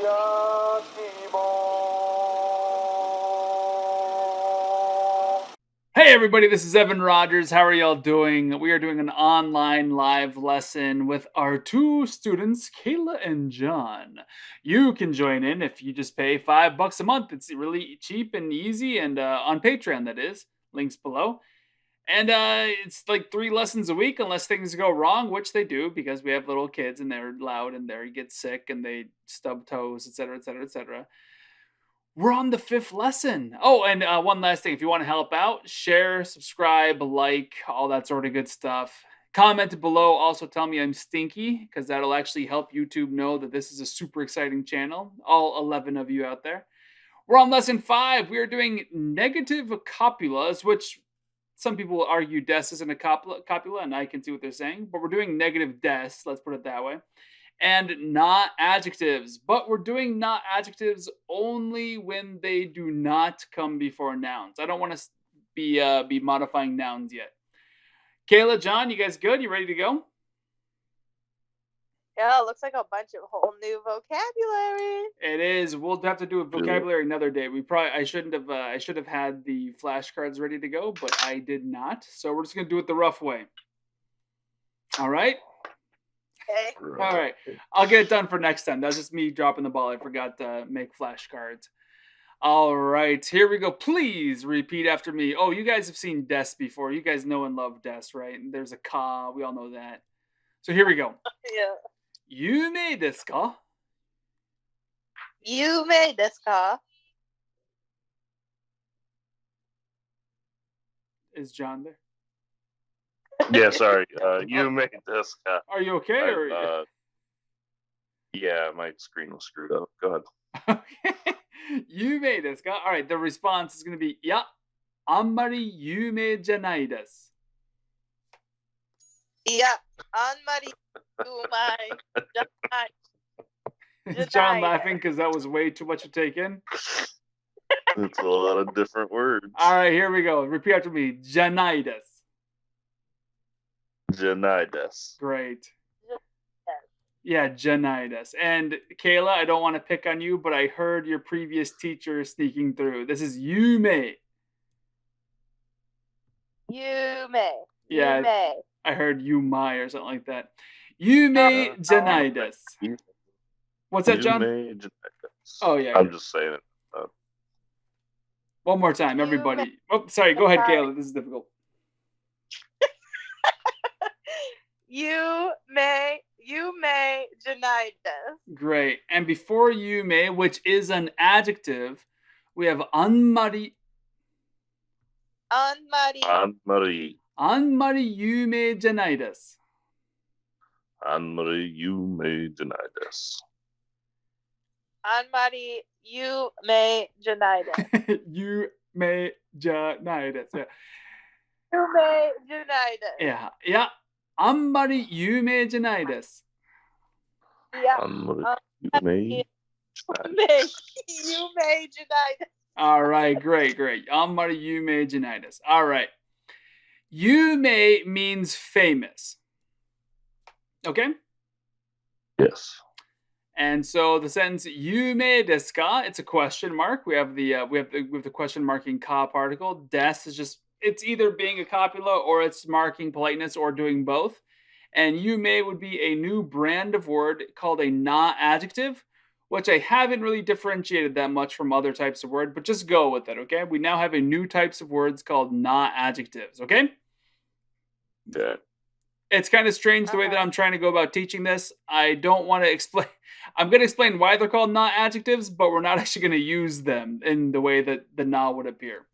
Hey everybody, this is Evan Rogers. How are y'all doing? We are doing an online live lesson with our two students, Kayla and John. You can join in if you just pay $5 a month. It's really cheap and easy, and on Patreon, that is. Links below. And it's like 3 lessons a week unless things go wrong, which they do because we have little kids and they're loud and they get sick and they stub toes, etc., etc., etc. We're on the 5th lesson. Oh, and one last thing. If you want to help out, share, subscribe, like, all that sort of good stuff. Comment below. Also tell me I'm stinky because that'll actually help YouTube know that this is a super exciting channel. All 11 of you out there. We're on lesson 5. We are doing negative copulas, which some people will argue des isn't a copula, and I can see what they're saying. But we're doing negative des, let's put it that way. And not adjectives. But we're doing not adjectives only when they do not come before nouns. I don't want to be modifying nouns yet. Kayla, John, you guys good? You ready to go? Yeah, it looks like a bunch of whole new vocabulary. It is. We'll have to do a vocabulary another day. I should have had the flashcards ready to go, but I did not. So we're just gonna do it the rough way. All right. Okay. All right. I'll get it done for next time. That's just me dropping the ball. I forgot to make flashcards. All right. Here we go. Please repeat after me. Oh, you guys have seen des before. You guys know and love des, right? And there's a ka. We all know that. So here we go. Yeah. Yume desu ka? Yume desu ka? Is John there? Yeah, sorry. Yume desu ka? Are you okay? Yeah, my screen was screwed up. Go ahead. Okay. Yume desu ka? All right, the response is going to be, ya, anmari yume janai desu. Yeah, anmari yumai janai. Is John laughing because that was way too much to take in? It's a lot of different words. All right, here we go. Repeat after me. Janai desu. Janai desu. Great. Yeah, janai desu. And Kayla, I don't want to pick on you, but I heard your previous teacher sneaking through. This is yume. Yume. Yeah, Yume. I heard yumai or something like that. Yume janai desu. What's that, John? Yume janai desu. Oh, yeah. I'm just saying it. One more time, everybody. Oh, sorry. Go ahead, Kayla. This is difficult. Yume janai desu. Great. And before yume, which is an adjective, we have anmari. Anmari. Anmari yume janai desu. Anmari yume janai desu. Anmari yume janai desu. Yume janai desu. Yume janai desu. Yeah. Yeah. Anmari yume janai desu. Yeah. Anmari yume Yume janai desu. All right. Great. Anmari yume janai desu. All right. Yume means famous. Okay? Yes. And so the sentence "yume desu ka?" It's a question mark. We have the question marking ka particle. Des is just it's either being a copula or it's marking politeness or doing both. And yume would be a new brand of word called a na adjective, which I haven't really differentiated that much from other types of word, but just go with it, okay? We now have a new types of words called na adjectives, okay? Yeah. It's kind of strange the way that I'm trying to go about teaching this. I don't want to explain. I'm going to explain why they're called not adjectives, but we're not actually going to use them in the way that the na would appear.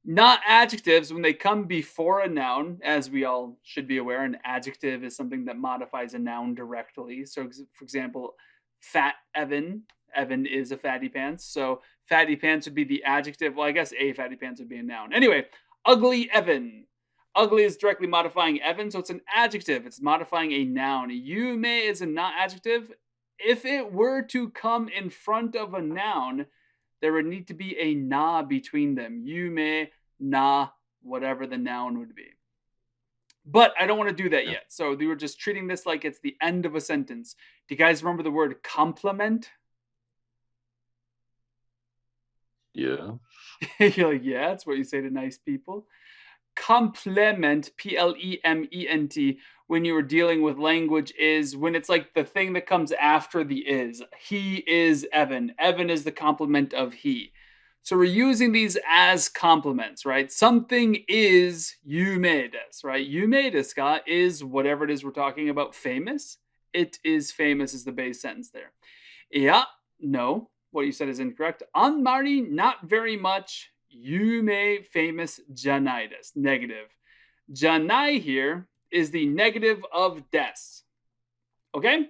Not adjectives, when they come before a noun, as we all should be aware, an adjective is something that modifies a noun directly. So, for example, fat Evan. Evan is a fatty pants. So, fatty pants would be the adjective. Well, I guess a fatty pants would be a noun. Anyway, ugly Evan. Ugly is directly modifying Evan, so it's an adjective. It's modifying a noun. Yume is a not adjective. If it were to come in front of a noun, there would need to be a na between them. Yume, na, whatever the noun would be. But I don't want to do that yet. So we were just treating this like it's the end of a sentence. Do you guys remember the word complement? Yeah. You're like, yeah, that's what you say to nice people. Complement, Plement, when you were dealing with language is when it's like the thing that comes after the is. He is Evan. Evan is the complement of he. So we're using these as complements, right? Something is yume desu, right? Yume desu ka is whatever it is we're talking about famous. It is famous is the base sentence there. Yeah, no, what you said is incorrect. Anmari, not very much. Yume, famous, janai desu, negative. Janai here is the negative of des. Okay?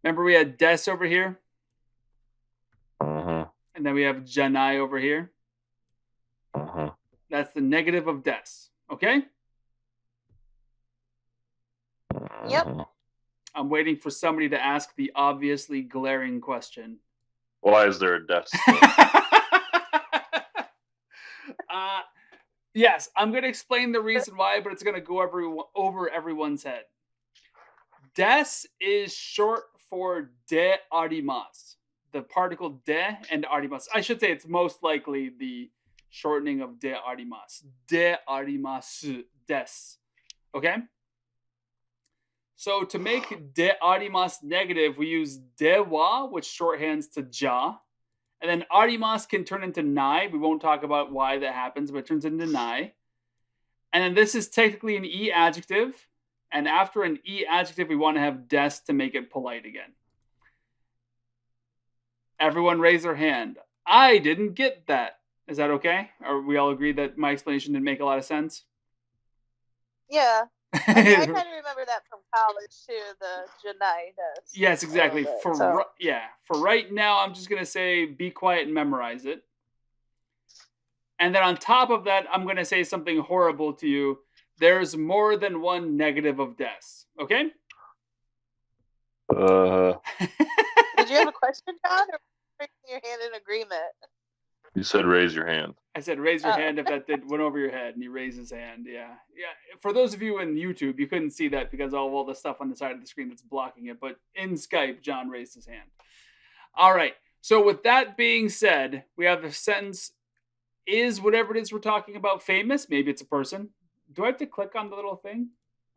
Remember we had des over here? Uh-huh. And then we have janai over here. Uh-huh. That's the negative of des. Okay? Yep. Uh-huh. I'm waiting for somebody to ask the obviously glaring question. Why is there a desk? Yes, I'm going to explain the reason why, but it's going to go over everyone's head. Des is short for de arimasu. The particle de and arimasu. I should say it's most likely the shortening of de arimasu. De arimasu des. Okay? So to make de arimasu negative, we use de wa, which shorthands to ja. And then arimasu can turn into nai. We won't talk about why that happens, but it turns into nai. And then this is technically an e adjective. And after an e adjective, we want to have des to make it polite again. Everyone raise their hand. I didn't get that. Is that okay? Are we all agree that my explanation didn't make a lot of sense? Yeah. I kind of remember that from college too, the janai desu. Yes, exactly. bit, For so. for right now, I'm just going to say be quiet and memorize it. And then on top of that, I'm going to say something horrible to you. There's more than one negative of des. Okay? Did you have a question, John, or raising your hand in agreement? You said raise your hand. I said raise your hand if that went over your head, and he raised his hand. Yeah. For those of you in YouTube, you couldn't see that because of all the stuff on the side of the screen that's blocking it. But in Skype, John raised his hand. All right. So with that being said, we have the sentence is whatever it is we're talking about famous. Maybe it's a person. Do I have to click on the little thing?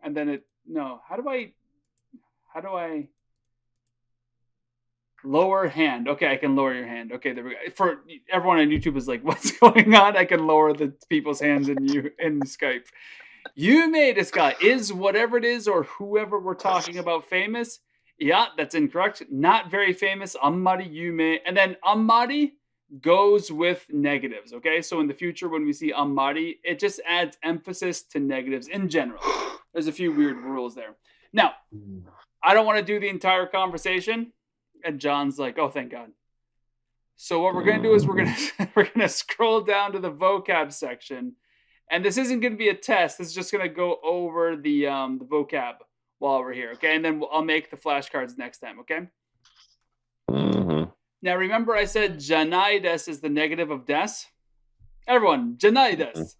And then no. How do I lower hand? Okay, I can lower your hand. Okay, there we go. For everyone on YouTube is like, what's going on? I can lower the people's hands in Skype. Yume desu ka is whatever it is or whoever we're talking about famous. Yeah, that's incorrect. Not very famous. Ammari yume. And then ammari goes with negatives. Okay, so in the future when we see ammari, it just adds emphasis to negatives in general. There's a few weird rules there. Now, I don't want to do the entire conversation. And John's like, oh, thank God. So what we're going to do is we're going to scroll down to the vocab section. And this isn't going to be a test. This is just going to go over the vocab while we're here. Okay. And then I'll make the flashcards next time. Okay. Mm-hmm. Now, remember I said janai desu is the negative of des? Everyone, janai desu.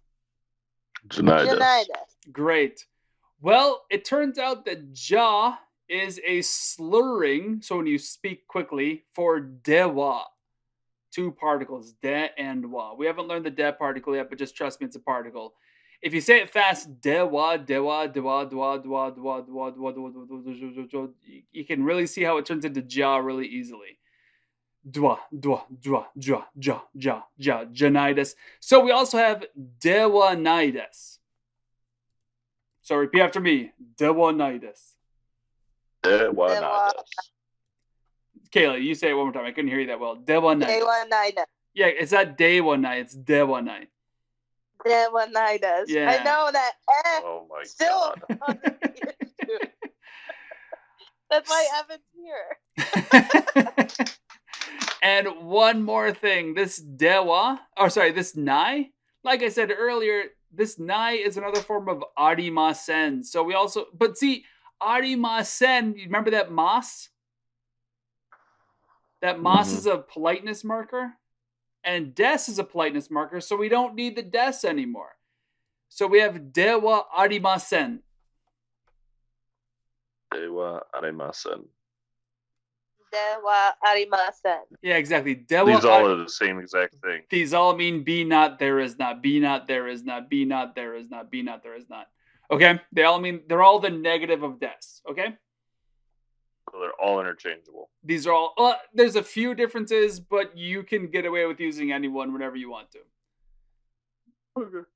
Janai desu. Great. Well, it turns out that ja is a slurring, so when you speak quickly, for dewa. Two particles, de and wa. We haven't learned the de particle yet, but just trust me, it's a particle. If you say it fast, dewa, dewa, dewa, dewa, dewa, dewa, dewa, dewa, dewa, you can really see how it turns into ja really easily. Dwa, dwa, dwa, ja, ja, ja, ja, janaides. So we also have dewa naides. So repeat after me, dewa naides. Dewa. Kayla, you say it one more time. I couldn't hear you that well. Dewa nai. Yeah, it's not dewa nai. It's dewa nai. Dewa nai. Yeah. I know that. Oh my still God. That's why Evan's here. And one more thing. This nai. Like I said earlier, this nai is another form of arimasen. So we also, but see, arimasen, you remember that mas? That mas is a politeness marker, and des is a politeness marker, so we don't need the des anymore. So we have dewa arimasen. Dewa arimasen. Dewa arimasen. Yeah, exactly. These all are the same exact thing. These all mean be not, there is not, be not, there is not, be not, there is not, be not, there is not. Okay? They're all the negative of des. Okay? So they're all interchangeable. These are all, there's a few differences, but you can get away with using any one whenever you want to. Okay.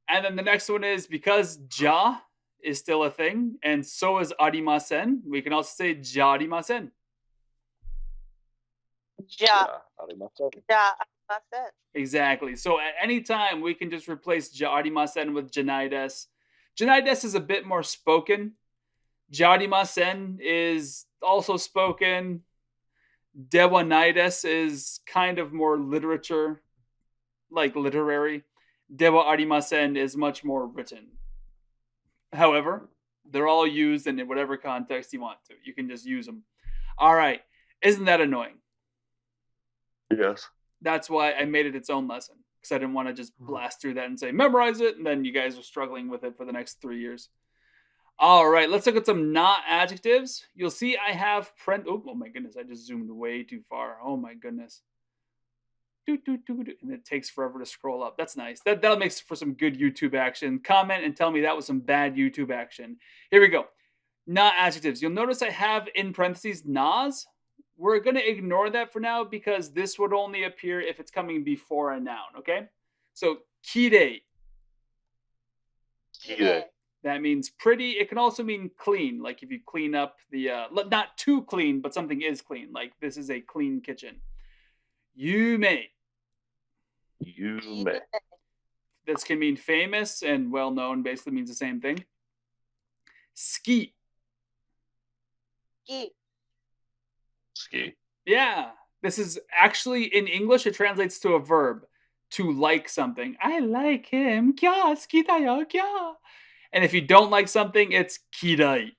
And then the next one is because ja is still a thing, and so is arimasen, we can also say ja arimasen. Ja arimasen. Exactly. So at any time, we can just replace ja arimasen with janai desu. Janai desu is a bit more spoken. Ja arimasen is also spoken. Dewa nai desu is kind of more literature, like literary. Dewa arimasen is much more written. However, they're all used in whatever context you want to. You can just use them. All right. Isn't that annoying? Yes. That's why I made it its own lesson. Because I didn't want to just blast through that and say, memorize it, and then you guys are struggling with it for the next 3 years. All right, let's look at some not adjectives. You'll see I have oh my goodness, I just zoomed way too far. Oh my goodness. And it takes forever to scroll up. That's nice. That'll make for some good YouTube action. Comment and tell me that was some bad YouTube action. Here we go. Not adjectives. You'll notice I have in parentheses nas. We're going to ignore that for now because this would only appear if it's coming before a noun, okay? So, kirei. Kirei. That means pretty. It can also mean clean, like if you clean up the, not too clean, but something is clean, like this is a clean kitchen. Yume. Yume. This can mean famous and well-known, basically means the same thing. Ski. Ski. Yeah. This is actually, in English, it translates to a verb. To like something. I like him. Kya, ski da yo, kya. And if you don't like something, it's kirai.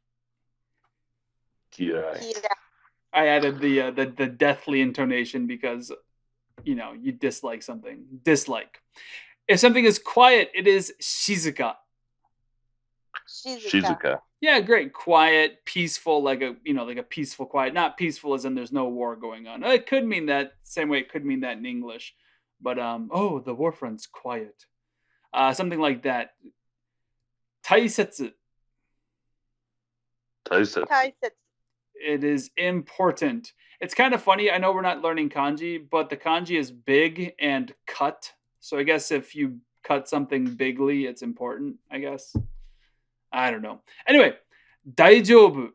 Kirai. I added the deathly intonation because, you dislike something. Dislike. If something is quiet, it is shizuka. Shizuka. Yeah, great. Quiet, peaceful, like a peaceful quiet. Not peaceful as in there's no war going on. It could mean that, same way it could mean that in English. But, the war front's quiet. Something like that. Taisetsu. It is important. It's kind of funny. I know we're not learning kanji, but the kanji is big and cut. So I guess if you cut something bigly, it's important, I guess. I don't know. Anyway, daijoubu.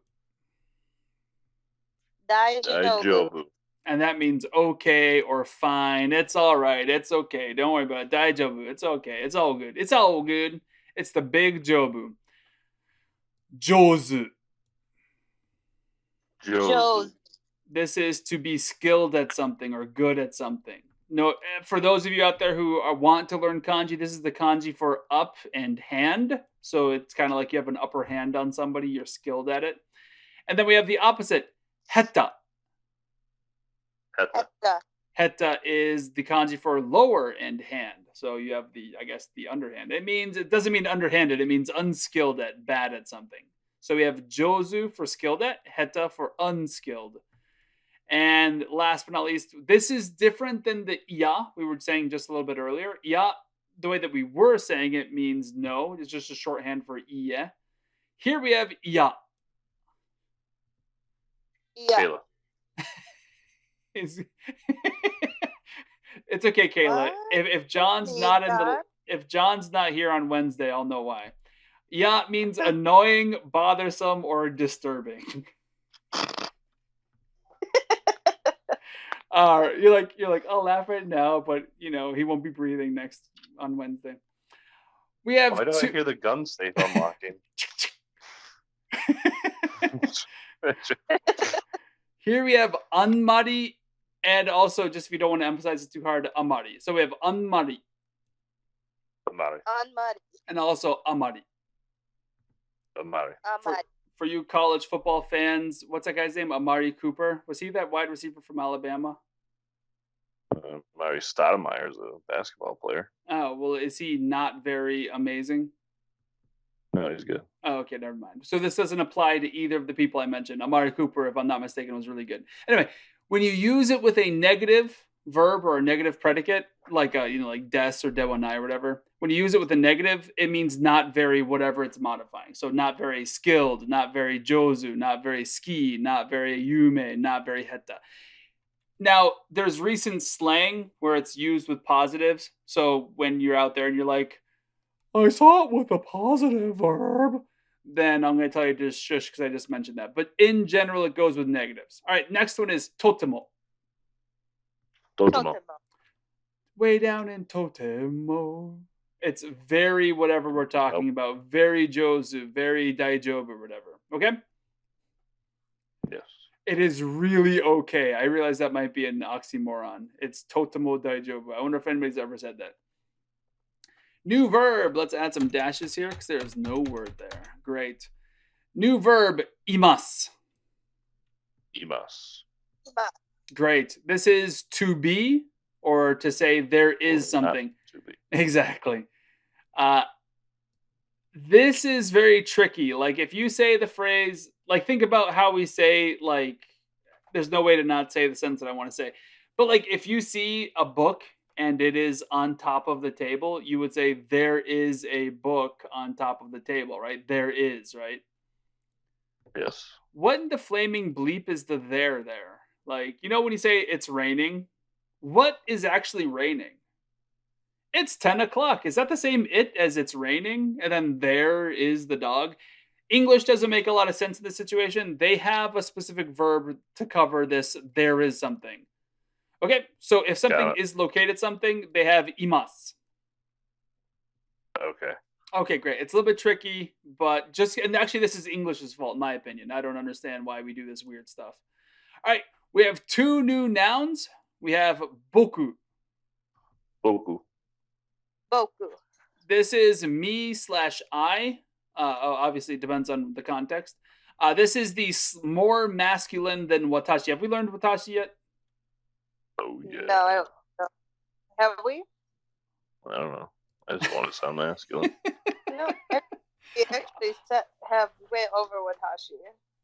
Daijoubu. And that means okay or fine. It's all right. It's okay. Don't worry about it. Daijoubu. It's okay. It's all good. It's all good. It's the big jobu. Jozu. This is to be skilled at something or good at something. No, for those of you out there who want to learn kanji, this is the kanji for up and hand. So it's kind of like you have an upper hand on somebody. You're skilled at it. And then we have the opposite. Heta. Heta is the kanji for lower end hand. So you have the underhand. It doesn't mean underhanded. It means unskilled at, bad at something. So we have jozu for skilled at, heta for unskilled. And last but not least, this is different than the iya we were saying just a little bit earlier. Iya, the way that we were saying it means no. It's just a shorthand for iye. Here we have iya. Kayla. It's okay, Kayla. If John's not here on Wednesday, I'll know why. Yeah means annoying, bothersome, or disturbing. You're like, I'll laugh right now, but he won't be breathing on Wednesday. We have. Why do I hear the gun safe unlocking? Here we have anmari, and also, just if you don't want to emphasize it too hard, amari. So we have anmari. And also amari. For you college football fans, what's that guy's name? Amari Cooper. Was he that wide receiver from Alabama? Mari Stoudemire is a basketball player. Oh, well, is he not very amazing? No, he's good. Oh, okay, never mind. So this doesn't apply to either of the people I mentioned. Amari Cooper, if I'm not mistaken, was really good. Anyway, when you use it with a negative verb or a negative predicate, like like des or dewanai or whatever, when you use it with a negative, it means not very whatever it's modifying. So not very skilled, not very jozu, not very ski, not very yume, not very heta. Now, there's recent slang where it's used with positives. So when you're out there and you're like, I saw it with a positive verb, then I'm going to tell you to shush because I just mentioned that. But in general, it goes with negatives. All right, next one is totemo. Totemo. Way down in Totemo. It's very whatever we're talking about. Very jozu, very daijobu, or whatever. Okay? Yes. It is really okay. I realize that might be an oxymoron. It's totemo daijobu. I wonder if anybody's ever said that. New verb. Let's add some dashes here because there's no word there. Great. New verb, imas. Imas. Great. This is to be or to say there is something. To be. Exactly. This is very tricky. Like if you say the phrase, like think about how we say, like, there's no way to not say the sentence that I want to say. But like if you see a book and it is on top of the table, you would say there is a book on top of the table, right? There is, right? Yes. What in the flaming bleep is the there? Like, when you say it's raining, what is actually raining? It's 10 o'clock. Is that the same it as it's raining? And then there is the dog? English doesn't make a lot of sense in this situation. They have a specific verb to cover this. There is something. Okay, so if something is located something, they have imas. Okay. Okay, great. It's a little bit tricky, but and actually this is English's fault, in my opinion. I don't understand why we do this weird stuff. All right, we have two new nouns. We have boku. Boku. This is me/I. Obviously, it depends on the context. This is the more masculine than watashi. Have we learned watashi yet? Oh, yeah. No, I don't know. Have we? I don't know. I just want to sound masculine. No, we actually have went over watashi.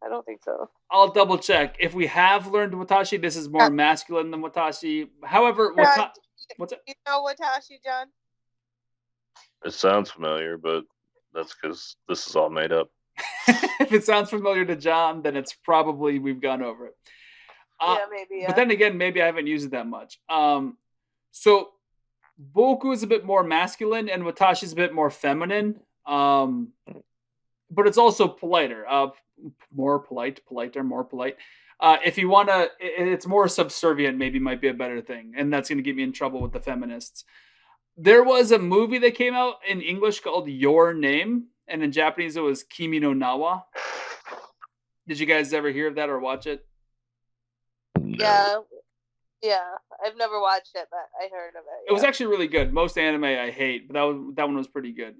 I don't think so. I'll double check. If we have learned watashi, this is more masculine than watashi. However, what's it? You know watashi, John? It sounds familiar, but that's because this is all made up. If it sounds familiar to John, then it's probably we've gone over it. Yeah, maybe. Yeah. But then again, maybe I haven't used it that much. So boku is a bit more masculine, and watashi is a bit more feminine. But it's also politer. More polite. If you want to, it's more subservient. Maybe might be a better thing, and that's going to get me in trouble with the feminists. There was a movie that came out in English called Your Name, and in Japanese it was Kimi no Nawa. Did you guys ever hear of that or watch it? No. Yeah. I've never watched it, but I heard of it. Yeah. It was actually really good. Most anime I hate, but that one was pretty good.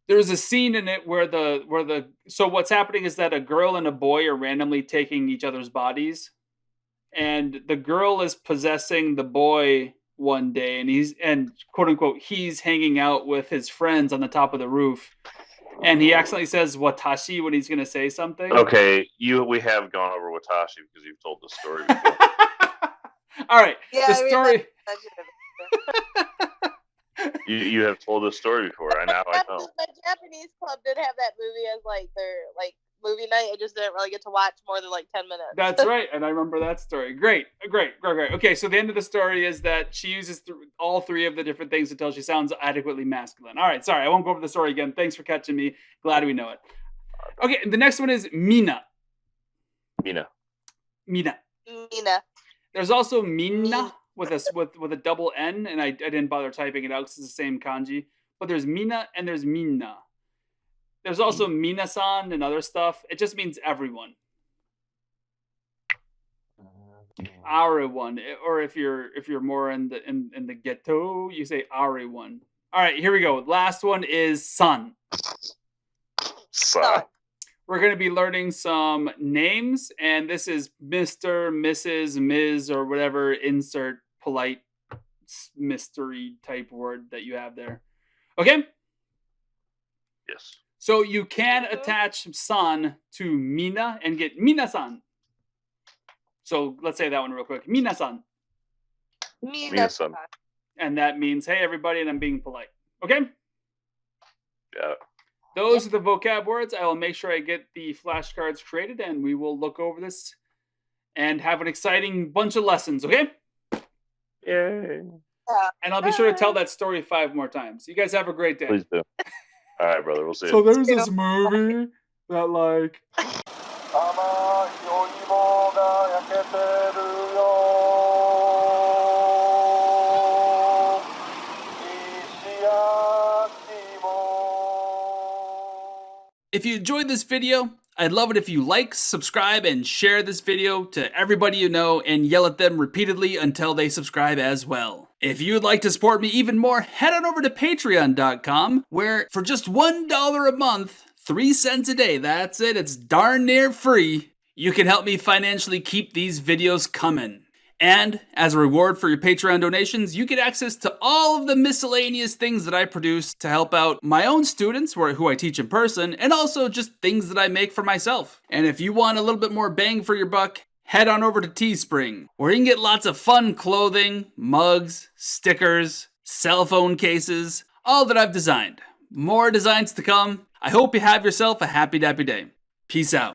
There was a scene in it where so what's happening is that a girl and a boy are randomly taking each other's bodies, and the girl is possessing the boy one day, and quote unquote he's hanging out with his friends on the top of the roof, and he accidentally says watashi when he's going to say something. Okay, we have gone over watashi because you've told the story before. All right, yeah, the story. You have told this story before. I know. The Japanese club did have that movie as their movie night. I just didn't really get to watch more than 10 minutes. That's right, and I remember that story. Great. Okay, so the end of the story is that she uses all three of the different things until she sounds adequately masculine. All right, sorry, I won't go over the story again. Thanks for catching me. Glad we know it. Okay, the next one is Mina. Mina. There's also Mina with a double N, and I didn't bother typing it out because it's the same kanji. But there's Mina and there's Minna. There's also Minasan and other stuff. It just means everyone. Everyone, or if you're more in the ghetto, you say everyone. All right, here we go. Last one is son. We're going to be learning some names, and this is Mr., Mrs., Ms., or whatever insert polite mystery type word that you have there. Okay? Yes. So you can attach san to Mina and get Mina-san. So let's say that one real quick. Mina-san. Mina-san. And that means, hey, everybody, and I'm being polite. Okay? Yeah. Those are the vocab words. I will make sure I get the flashcards created, and we will look over this and have an exciting bunch of lessons, okay? Yay. And I'll be sure to tell that story 5 more times. You guys have a great day. Please do. All right, brother. We'll see you. So there's this movie that, like... If you enjoyed this video, I'd love it if you like, subscribe, and share this video to everybody you know and yell at them repeatedly until they subscribe as well. If you'd like to support me even more, head on over to patreon.com, where for just $1 a month, 3 cents a day, that's it, it's darn near free, you can help me financially keep these videos coming. And as a reward for your Patreon donations, you get access to all of the miscellaneous things that I produce to help out my own students who I teach in person, and also just things that I make for myself. And if you want a little bit more bang for your buck, head on over to Teespring, where you can get lots of fun clothing, mugs, stickers, cell phone cases, all that I've designed. More designs to come. I hope you have yourself a happy dappy day. Peace out.